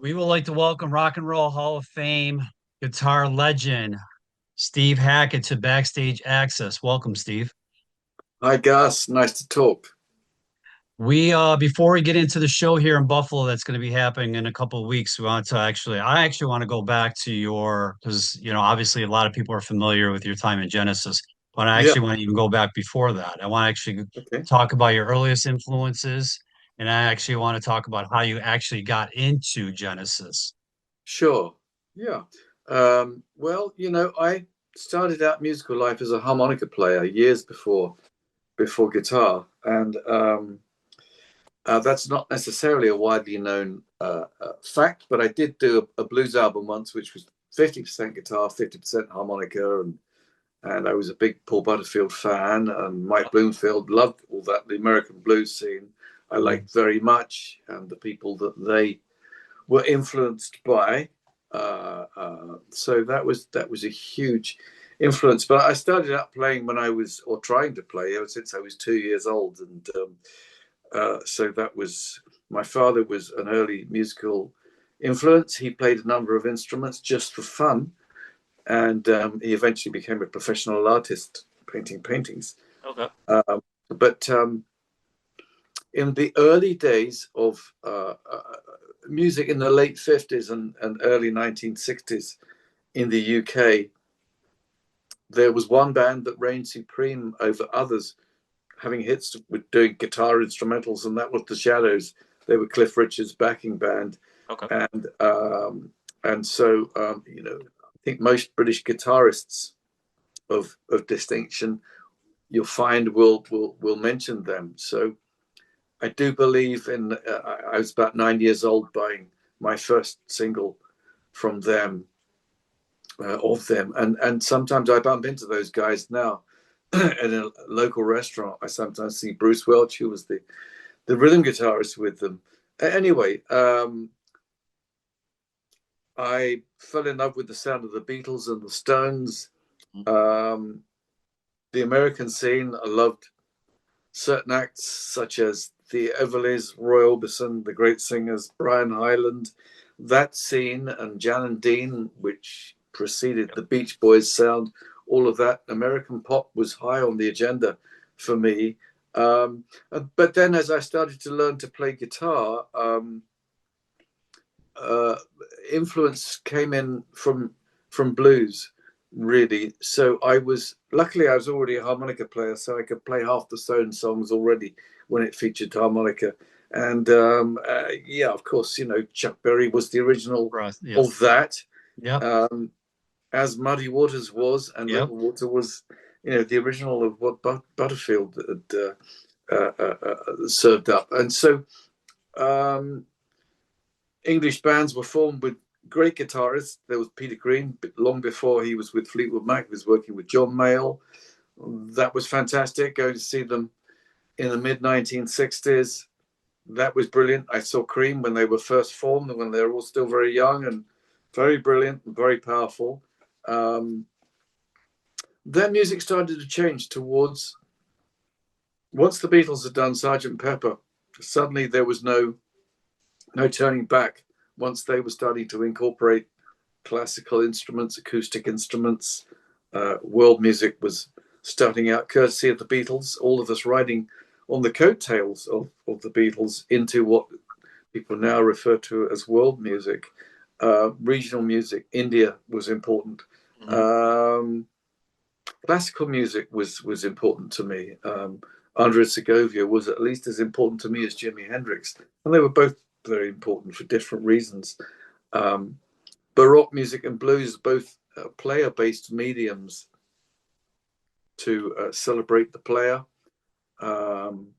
We would like to welcome Rock and Roll Hall of Fame guitar legend Steve Hackett to Backstage Access. Welcome, Steve. Hi, Gus. Nice to talk. We before we get into the show here in Buffalo that's going to be happening in a couple of weeks, we want to I actually want to go back to your because obviously a lot of people are familiar with your time in Genesis, but I Yeah. actually want to even go back before that. I want to actually Okay. talk about your earliest influences, and I actually want to talk about how you actually got into Genesis. Sure. Yeah. I started out musical life as a harmonica player years before guitar, and that's not necessarily a widely known fact. But I did do a blues album once, which was 50% guitar, 50% harmonica, and I was a big Paul Butterfield fan, and Mike Bloomfield loved all that. The American blues scene I Mhm. liked very much, and the people that they were influenced by. So that was a huge influence. But I started out playing when I was, or trying to play, ever since I was 2 years old, and so that was my father was an early musical influence. He played a number of instruments just for fun, and he eventually became a professional artist, painting paintings. Okay. But in the early days of music in the late 50s and early 1960s in the UK, there was one band that reigned supreme over others, having hits with doing guitar instrumentals, and that was the Shadows. They were Cliff Richard's backing band, Okay. and so I think most British guitarists of distinction you'll find will mention them. So I do believe in. I was about 9 years old buying my first single from them, of them, and sometimes I bump into those guys now in a local restaurant. I sometimes see Bruce Welch, who was the rhythm guitarist with them. Anyway, I fell in love with the sound of the Beatles and the Stones. Um, the American scene, I loved certain acts such as the Everleys, Roy Orbison, the great singers, Brian Hyland, that scene, and Jan and Dean, which preceded the Beach Boys sound, all of that. American pop was high on the agenda for me. But then as I started to learn to play guitar, uh, influence came in from blues, really. So luckily I was already a harmonica player, so I could play half the Stone songs already when it featured harmonica. And yeah, of course, Chuck Berry was the original Right. Yep. of that, Yep. um, as Muddy Waters was, and Yep. Little Water was, the original of what Butterfield had served up. And so um, English bands were formed with great guitarists. There was Peter Green, long before he was with Fleetwood Mac, he was working with John Mayall. That was fantastic. Going to see them in the mid 1960s. That was brilliant. I saw Cream when they were first formed, and when they were all still very young and very brilliant and very powerful. Um, their music started to change towards, once the Beatles had done Sergeant Pepper, suddenly there was no turning back. Once they were starting to incorporate classical instruments, acoustic instruments, world music was starting out, courtesy of the Beatles, all of us riding on the coattails of the Beatles into what people now refer to as world music. Regional music, India was important. Mhm. Um, Classical music was important to me. Andres Segovia was at least as important to me as Jimi Hendrix, and they were both very important for different reasons. Um, Baroque music and blues both player-based mediums to celebrate the player. Um,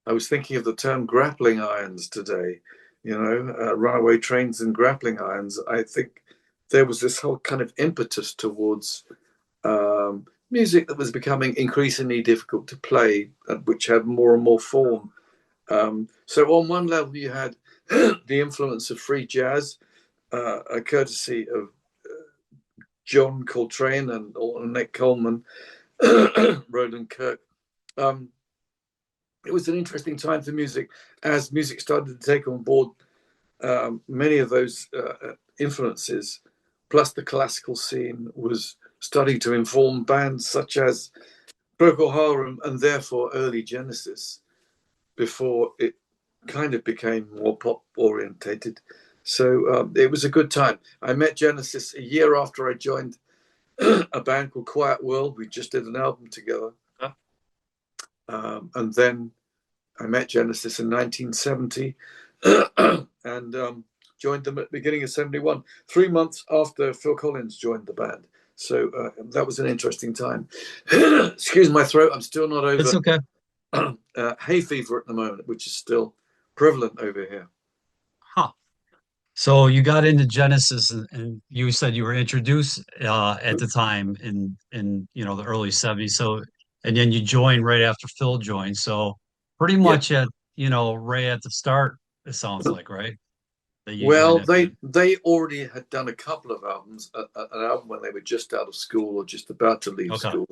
I was thinking of the term grappling irons today. Runaway trains and grappling irons. I think there was this whole kind of impetus towards music that was becoming increasingly difficult to play, which had more and more form. So on one level, you had the influence of free jazz, a courtesy of John Coltrane and Nick Coleman, Roland Kirk. Um, it was an interesting time for music as music started to take on board many of those influences, plus the classical scene, was starting to inform bands such as Procol Harum and therefore early Genesis before it kind of became more pop orientated. So it was a good time. I met Genesis a year after I joined a band called Quiet World. We just did an album together. And then I met Genesis in 1970 and joined them at the beginning of 71, 3 months after Phil Collins joined the band. So that was an interesting time. Excuse my throat. I'm still not It's over okay. hay fever at the moment, which is still prevalent over here. Huh. So you got into Genesis, and you said you were introduced at the time in the early '70s. So and then you joined right after Phil joined. So pretty Yeah. much at right at the start, it sounds like, right? That you joined Well, that band. they already had done a couple of albums, an album when they were just out of school or just about to leave Okay. school,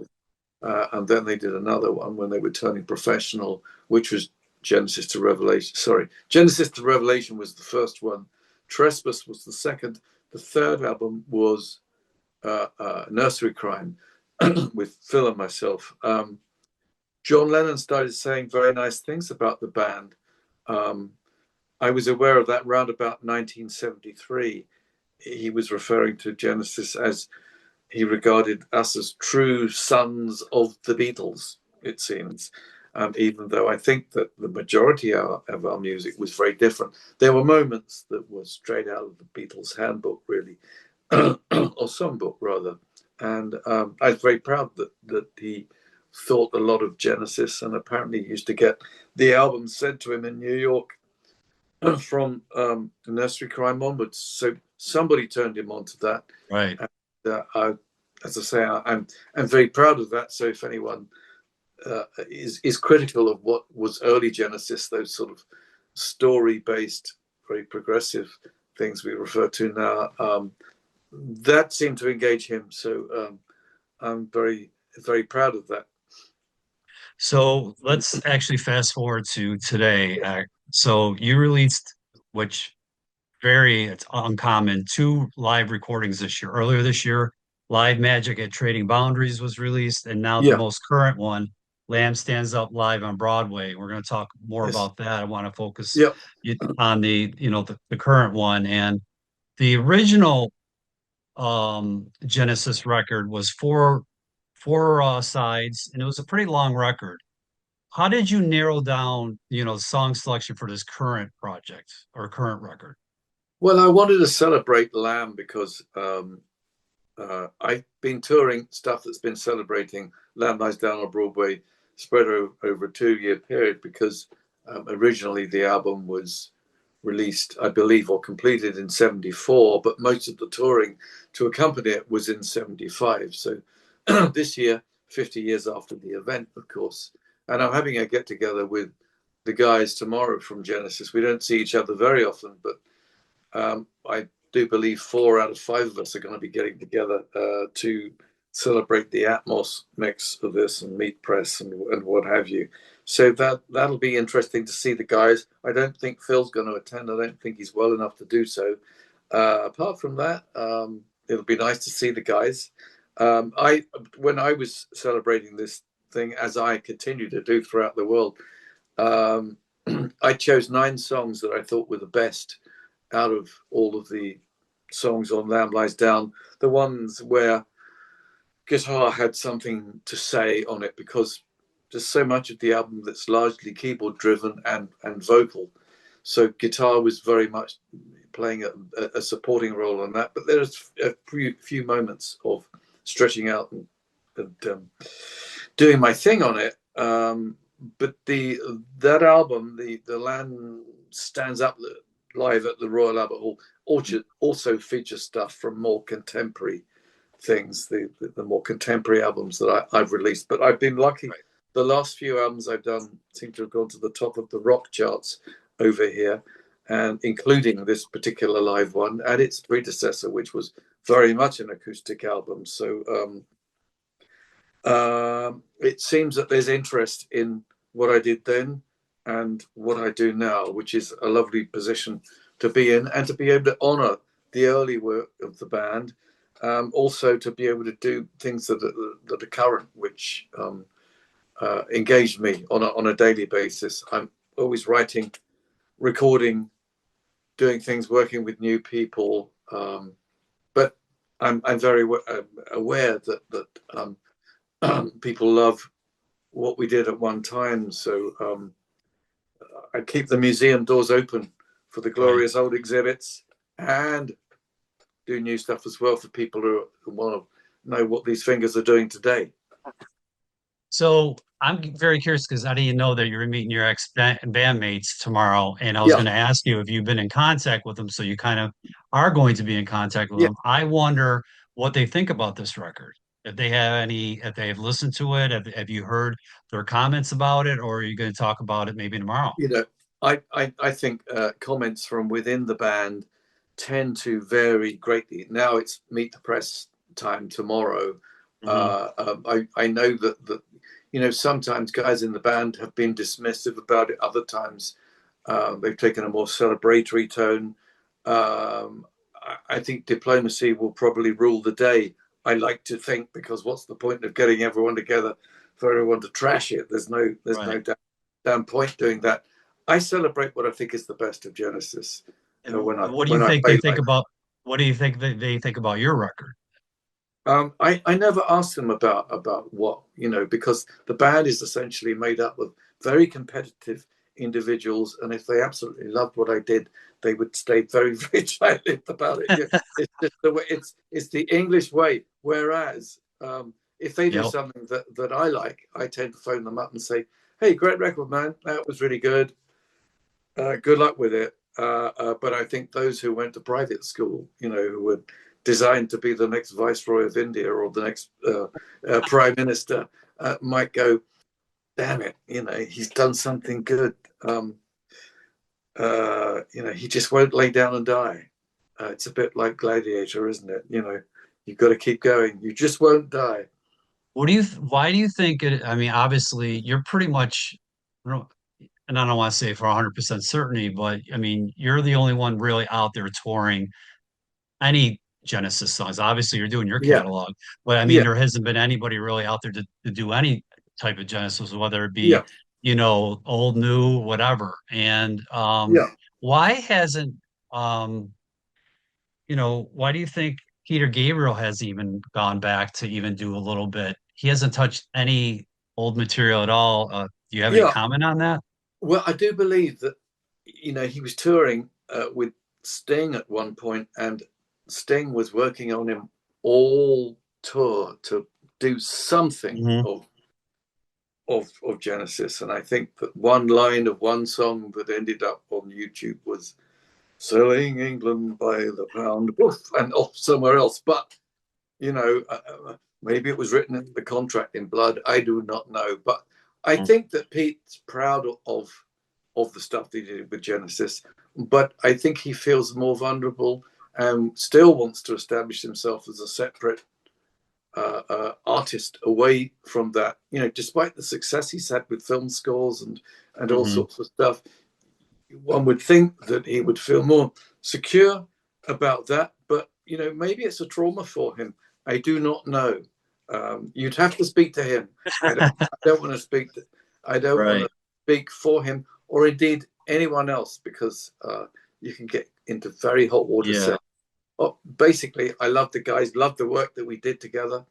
and then they did another one when they were turning professional, which was Genesis to Revelation. Sorry, Genesis to Revelation was the first one. Trespass was the second. The third album was Nursery Crime with Phil and myself. John Lennon started saying very nice things about the band. Um, I was aware of that round about 1973. He was referring to Genesis as he regarded us as true sons of the Beatles, it seems. Even though I think that the majority of our music was very different. There were moments that were straight out of the Beatles handbook, really, or songbook, rather. And I was very proud that he thought a lot of Genesis and apparently used to get the album sent to him in New York from Nursery Crime onwards. So somebody turned him onto that. Right. And, as I say, I'm very proud of that. So if anyone is critical of what was early Genesis, those sort of story-based, very progressive things we refer to now, that seemed to engage him. So I'm very proud of that. So let's actually fast forward to today. So you released, which it's uncommon, two live recordings this year. Earlier this year, Live Magic at Trading Boundaries was released, and now the Yeah. most current one, Lamb Stands Up live on Broadway. We're going to talk more Yes. about that. I want to focus Yeah. on the current one. And the original Genesis record was four sides, and it was a pretty long record. How did you narrow down, song selection for this current project or current record? Well, I wanted to celebrate Lamb because I've been touring stuff that's been celebrating Lamb Lies Down on Broadway spread over a 2 year period because originally the album was released, I believe, or completed in 74, but most of the touring to accompany it was in 75. So this year, 50 years after the event, of course. And I'm having a get together with the guys tomorrow from Genesis. We don't see each other very often, but I do believe 4 out of 5 of us are going to be getting together to celebrate the Atmos mix of this and meet press and what have you. So that'll be interesting to see the guys. I don't think Phil's going to attend. I don't think he's well enough to do so. Apart from that, it'll be nice to see the guys. When I was celebrating this thing, as I continue to do throughout the world, um, I chose 9 songs that I thought were the best out of all of the songs on Lamb Lies Down, the ones where guitar had something to say on it, because there's so much of the album that's largely keyboard driven and vocal. So guitar was very much playing a supporting role on that. But there's a few moments of stretching out and doing my thing on it. But that album, the Lamb Stands Up live at the Royal Albert Hall Orchard, also features stuff from more contemporary things, the more contemporary albums that I've released. But I've been lucky. Right. The last few albums I've done seem to have gone to the top of the rock charts over here, and including this particular live one and its predecessor, which was very much an acoustic album. So it seems that there's interest in what I did then and what I do now, which is a lovely position to be in, and to be able to honor the early work of the band. Also to be able to do things that are current, which engage me on a daily basis. I'm always writing, recording, doing things, working with new people. But I'm very aware that people love what we did at one time. So I keep the museum doors open for the Right. glorious old exhibits, and do new stuff as well for people who want to know what these fingers are doing today. So I'm very curious because I didn't know that you're meeting your bandmates tomorrow, and I was Yeah, going to ask you if you've been in contact with them. So you kind of are going to be in contact with yeah, them. I wonder what they think about this record. If they have any, if they have listened to it, have you heard their comments about it, or are you going to talk about it maybe tomorrow? you know, I think comments from within the band tend to vary greatly. Now it's meet the press time tomorrow. Hmm. I know that sometimes guys in the band have been dismissive about it. Other times they've taken a more celebratory tone. I think diplomacy will probably rule the day. I like to think, because what's the point of getting everyone together for everyone to trash it? There's no Right. damn point doing that. I celebrate what I think is the best of Genesis And when I what do you when I think they play think live. about? What do you think that they think about your record? I never asked them about what, because the band is essentially made up of very competitive individuals, and if they absolutely loved what I did, they would stay very, very tight-lipped about it. Yeah, it's just the way, it's the English way. Whereas if they do Yep. something that I like, I tend to phone them up and say, "Hey, great record, man! That was really good. Good luck with it." But I think those who went to private school, who were designed to be the next viceroy of India or the next prime minister, might go, "Damn it, he's done something good. He just won't lay down and die." It's a bit like Gladiator, isn't it? You've got to keep going. You just won't die. Why do you think it, I mean, obviously you're pretty much, I don't- and I don't want to say for 100% certainty, but I mean, you're the only one really out there touring any Genesis songs. Obviously, you're doing your Yeah, catalog, but I mean, yeah, there hasn't been anybody really out there to do any type of Genesis, whether it be, yeah, old, new, whatever. And yeah. why hasn't, um, why do you think Peter Gabriel has even gone back to even do a little bit? He hasn't touched any old material at all. Do you have any Yeah, comment on that? well, I do believe that he was touring with Sting at one point, and Sting was working on him all tour to do something Hmm. of Genesis. And I think that one line of one song that ended up on YouTube was "Selling England by the pound," and off somewhere else. But maybe it was written in the contract in blood. I do not know, but I think that Pete's proud of the stuff that he did with Genesis, but I think he feels more vulnerable and still wants to establish himself as a separate artist away from that. Despite the success he's had with film scores and all Hmm. sorts of stuff, one would think that he would feel more secure about that. But maybe it's a trauma for him. I do not know. You'd have to speak to him. I don't want to speak. I don't want Right. to speak for him, or indeed anyone else, because you can get into very hot water. Yeah. Oh, basically, I love the guys, love the work that we did together,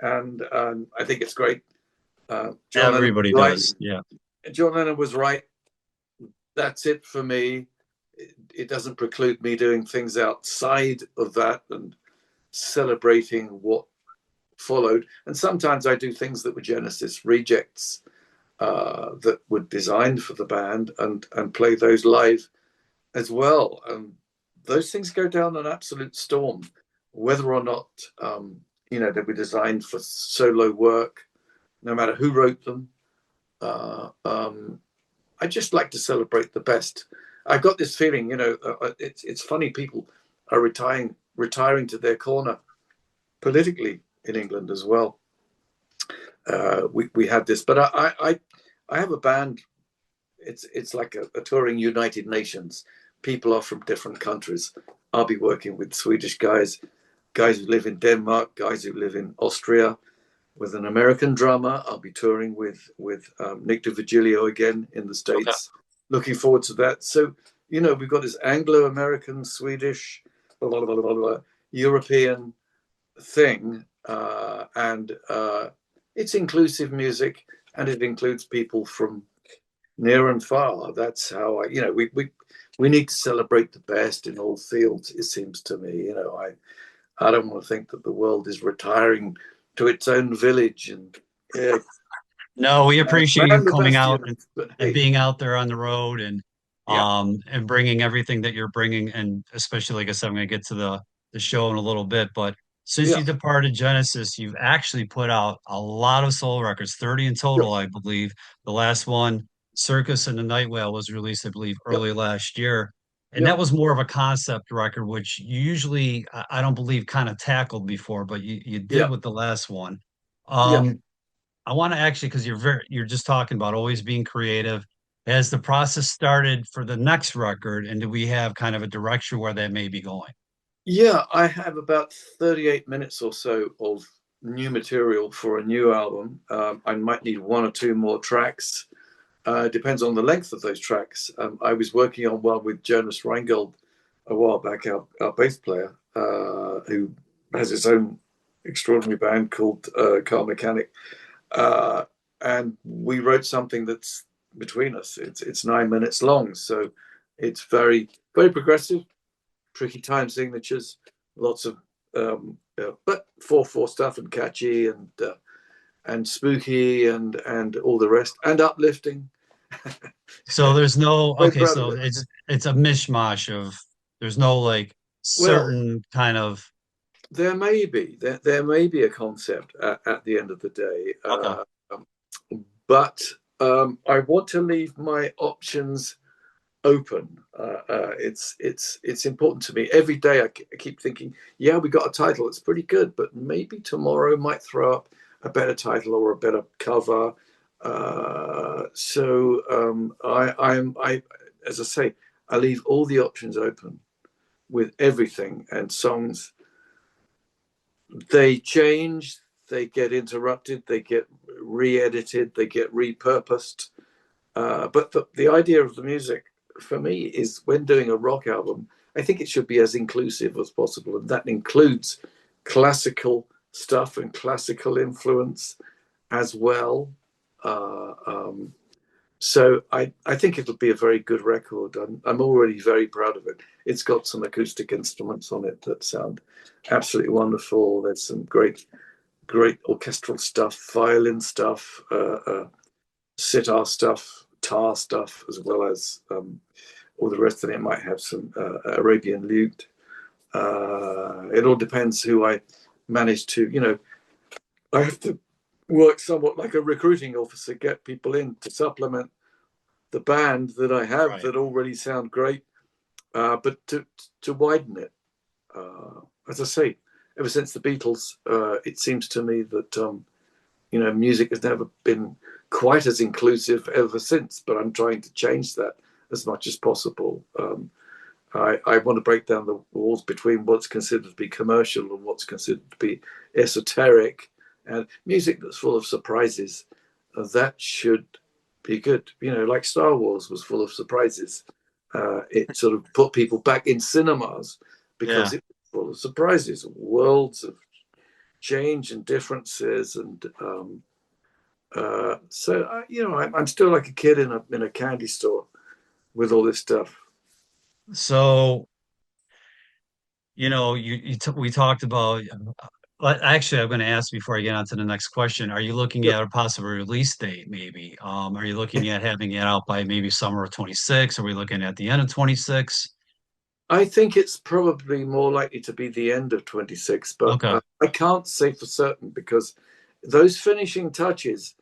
and I think it's great. John Lennon Everybody was right. does. Yeah. John Lennon was right. That's it for me. It doesn't preclude me doing things outside of that and celebrating what followed. And sometimes I do things that were Genesis rejects that were designed for the band, and play those live as well. And those things go down an absolute storm, whether or not they were designed for solo work, no matter who wrote them. Uh, um, I just like to celebrate the best. I got this feeling, it's funny. People are retiring to their corner politically in England as well. We had this, but I have a band. It's like a touring United Nations. people are from different countries. I'll be working with Swedish guys, guys who live in Denmark, guys who live in Austria. With an American drummer, I'll be touring with Nick DiVigilio again in the Okay. States. Looking forward to that. So, we've got this Anglo-American, Swedish, blah, blah, blah, blah, blah, European thing, and it's inclusive music, and it includes people from near and far. That's how we need to celebrate the best in all fields. It seems to me, I don't want to think that the world is retiring to its own village and yeah, No, we appreciate you man the coming out bastion. But and hey, being out there on the road yeah, and bringing everything that you're bringing, and especially like I said, I'm going to get to the show in a little bit, but since yeah, you departed Genesis, you've actually put out a lot of solo records, 30 in yeah, total, I believe. The last one, Circus and the Night Whale, was released, I believe, yeah, early last year. And yeah, that was more of a concept record, which you usually, I don't believe, kind of tackled before, but you did yeah, with the last one. yeah. Um, I want to actually, because you're just talking about always being creative. Has the process started for the next record, and do we have kind of a direction where that may be going? Yeah, I have about 38 minutes or so of new material for a new album. I might need one or two more tracks. Depends on the length of those tracks. I was working on one with Jonas Reingold a while back, our bass player, who has his own extraordinary band called Car Mechanic. Uh, and we wrote something that's between us. It's 9 minutes long, so it's very, very progressive, tricky time signatures, lots of but 4/4 stuff and catchy and spooky and all the rest and uplifting. So there's no Very okay, proud of so it. it's a mishmash of there's no like Well, certain kind of there may be a concept at the end of the day, okay. but I want to leave my options open. It's important to me. Every day I keep thinking, yeah, we got a title that's pretty good, but maybe tomorrow might throw up a better title or a better cover. I, as I say, I leave all the options open with everything, and songs they change, they get interrupted, they get re-edited, they get repurposed. But the idea of the music for me is when doing a rock album, I think it should be as inclusive as possible. And that includes classical stuff and classical influence as well. Uh, um, so I think it'll be a very good record. I'm already very proud of it. It's got some acoustic instruments on it that sound absolutely wonderful. There's some great orchestral stuff, violin stuff, sitar stuff, tar stuff, as well as all the rest of it. Might have some Arabian lute. It all depends who I manage to, I have to work somewhat like a recruiting officer, get people in to supplement the band that I have Right. that already sound great, but to widen it. As I say, ever since the Beatles, it seems to me that music has never been quite as inclusive ever since, but I'm trying to change that as much as possible. I want to break down the walls between what's considered to be commercial and what's considered to be esoteric, and music that's full of surprises. That should be good. Like Star Wars was full of surprises. It sort of put people back in cinemas because Yeah. it was full of surprises, worlds of change and differences, and I'm still like a kid in a candy store with all this stuff. So, we talked about actually, I'm going to ask before I get on to the next question. Are you looking Yep. at a possible release date, maybe? Are you looking at having it out by maybe summer of 26? Are we looking at the end of 26? I think it's probably more likely to be the end of 26, but Okay. I can't say for certain because those finishing touches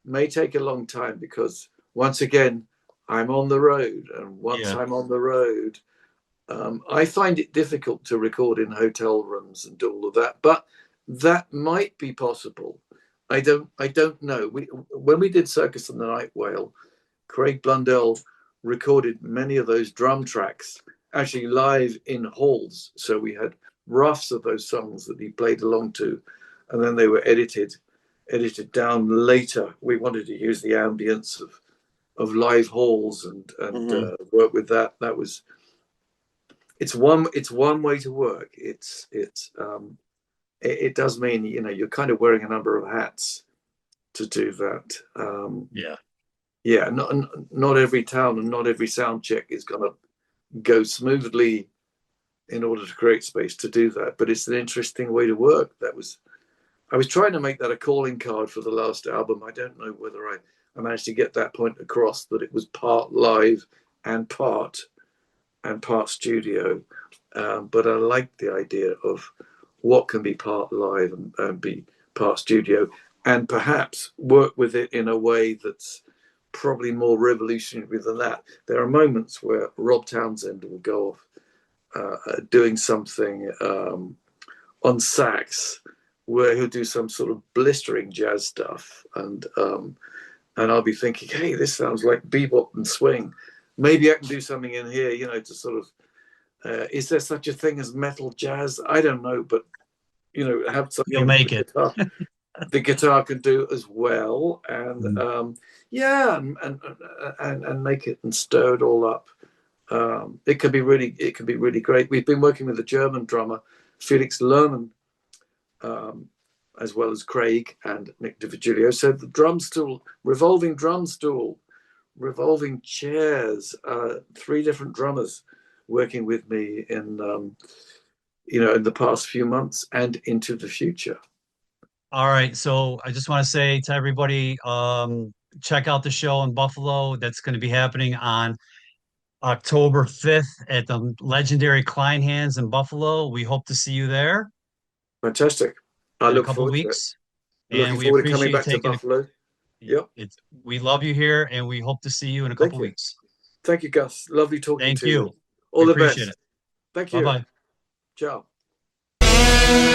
may take a long time because once again, I'm on the road. And once Yeah. I'm on the road, I find it difficult to record in hotel rooms and do all of that, but that might be possible. I don't know. When we did Circus and the Night Whale, Craig Blundell recorded many of those drum tracks actually live in halls. So we had roughs of those songs that he played along to, and then they were edited down later. We wanted to use the ambience of live halls and Hmm. work with that. That was it's one way to work. It does mean you're kind of wearing a number of hats to do that. Yeah. Yeah, not every town and not every sound check is going to go smoothly in order to create space to do that. But it's an interesting way to work. I was trying to make that a calling card for the last album. I don't know whether I managed to get that point across, that it was part live and part studio. But I like the idea of what can be part live and be part studio, and perhaps work with it in a way that's probably more revolutionary than that. There are moments where Rob Townsend will go off doing something on sax, where he'll do some sort of blistering jazz stuff, and I'll be thinking, hey, this sounds like bebop and swing. Maybe I can do something in here, to sort of. Is there such a thing as metal jazz? I don't know, but have You'll something that make it. the guitar can do as well, and Mm. yeah, and make it and stir it all up. It can be really great. We've been working with a German drummer, Felix Lerman, um, as well as Craig and Nick DiVigilio. So the drum stool, revolving drum stool, revolving chairs, three different drummers working with me in the past few months and into the future. All right. So I just want to say to everybody, check out the show in Buffalo. That's going to be happening on October 5th at the legendary Klein Hands in Buffalo. We hope to see you there Fantastic. I in a look couple forward to it. weeks. And Looking we forward to coming appreciate you back to taking Buffalo. Yep. we love you here and we hope to see you in a Thank couple you. weeks. Thank you, Gus. Lovely talking Thank to you. you. All We the appreciate it. best. Thank you. Bye-bye. Ciao.